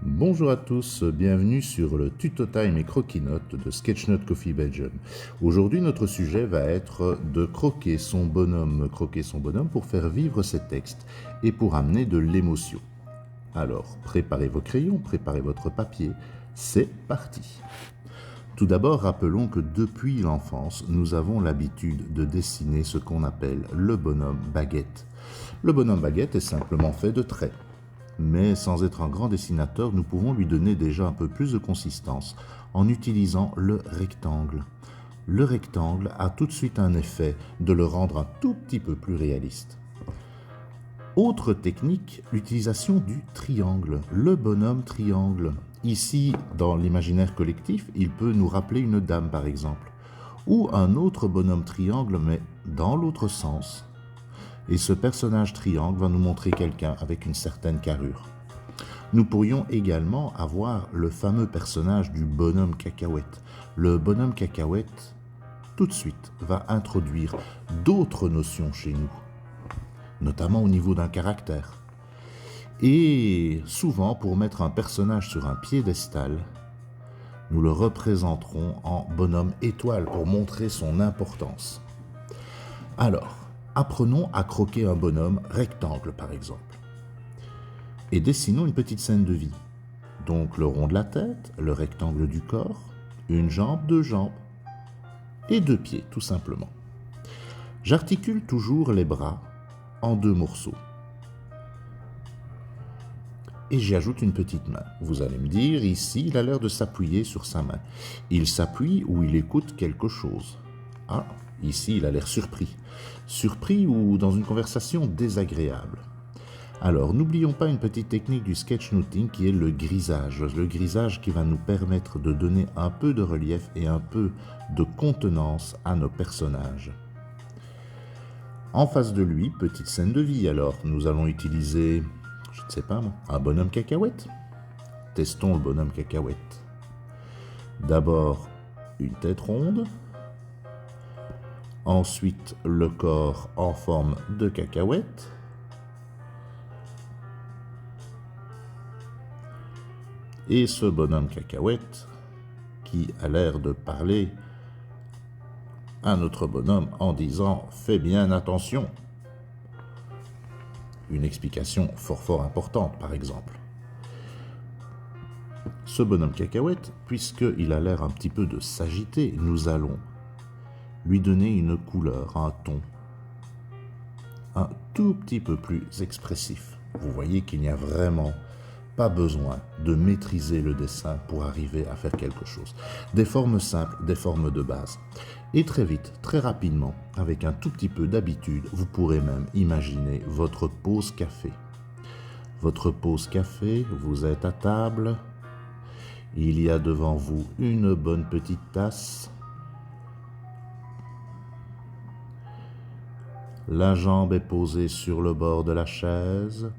Bonjour à tous, bienvenue sur le Tuto Time et Croquis-Notes de Sketchnote Coffee Belgium. Aujourd'hui, notre sujet va être de croquer son bonhomme pour faire vivre ses textes et pour amener de l'émotion. Alors, préparez vos crayons, préparez votre papier, c'est parti. Tout d'abord, rappelons que depuis l'enfance, nous avons l'habitude de dessiner ce qu'on appelle le bonhomme baguette. Le bonhomme baguette est simplement fait de traits. Mais sans être un grand dessinateur, nous pouvons lui donner déjà un peu plus de consistance en utilisant le rectangle. Le rectangle a tout de suite un effet de le rendre un tout petit peu plus réaliste. Autre technique, l'utilisation du triangle, le bonhomme triangle. Ici, dans l'imaginaire collectif, il peut nous rappeler une dame par exemple, ou un autre bonhomme triangle mais dans l'autre sens. Et ce personnage triangle va nous montrer quelqu'un avec une certaine carrure. Nous pourrions également avoir le fameux personnage du bonhomme cacahuète. Le bonhomme cacahuète, tout de suite, va introduire d'autres notions chez nous, notamment au niveau d'un caractère. Et souvent, pour mettre un personnage sur un piédestal, nous le représenterons en bonhomme étoile pour montrer son importance. Alors, apprenons à croquer un bonhomme rectangle par exemple. Et dessinons une petite scène de vie. Donc le rond de la tête, le rectangle du corps, une jambe, deux jambes et deux pieds tout simplement. J'articule toujours les bras en deux morceaux. Et j'y ajoute une petite main. Vous allez me dire, ici il a l'air de s'appuyer sur sa main. Il s'appuie ou il écoute quelque chose. Ah, ici il a l'air surpris. Surpris ou dans une conversation désagréable. Alors, n'oublions pas une petite technique du sketchnoting qui est le grisage. Le grisage qui va nous permettre de donner un peu de relief et un peu de contenance à nos personnages. En face de lui, petite scène de vie. Alors, nous allons utiliser, je ne sais pas moi, un bonhomme cacahuète. Testons le bonhomme cacahuète. D'abord, une tête ronde. Ensuite, le corps en forme de cacahuète. Et ce bonhomme cacahuète qui a l'air de parler à notre bonhomme en disant « Fais bien attention ». Une explication fort importante par exemple. Ce bonhomme cacahuète, puisqu'il a l'air un petit peu de s'agiter, nous allons lui donner une couleur, un ton, un tout petit peu plus expressif. Vous voyez qu'il n'y a vraiment pas besoin de maîtriser le dessin pour arriver à faire quelque chose. Des formes simples, des formes de base. Et très vite, très rapidement, avec un tout petit peu d'habitude, vous pourrez même imaginer votre pause café. Votre pause café, vous êtes à table, il y a devant vous une bonne petite tasse. La jambe est posée sur le bord de la chaise.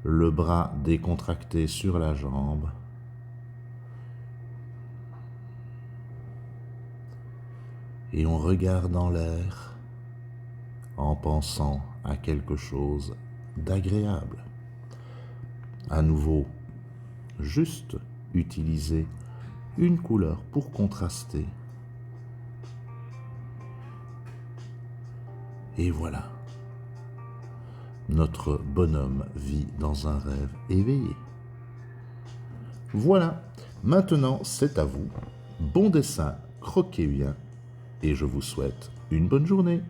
Le bras décontracté sur la jambe. Et on regarde en l'air en pensant à quelque chose d'agréable. À nouveau, juste utiliser une couleur pour contraster. Et voilà. Notre bonhomme vit dans un rêve éveillé. Voilà, maintenant c'est à vous. Bon dessin, croquez bien et je vous souhaite une bonne journée.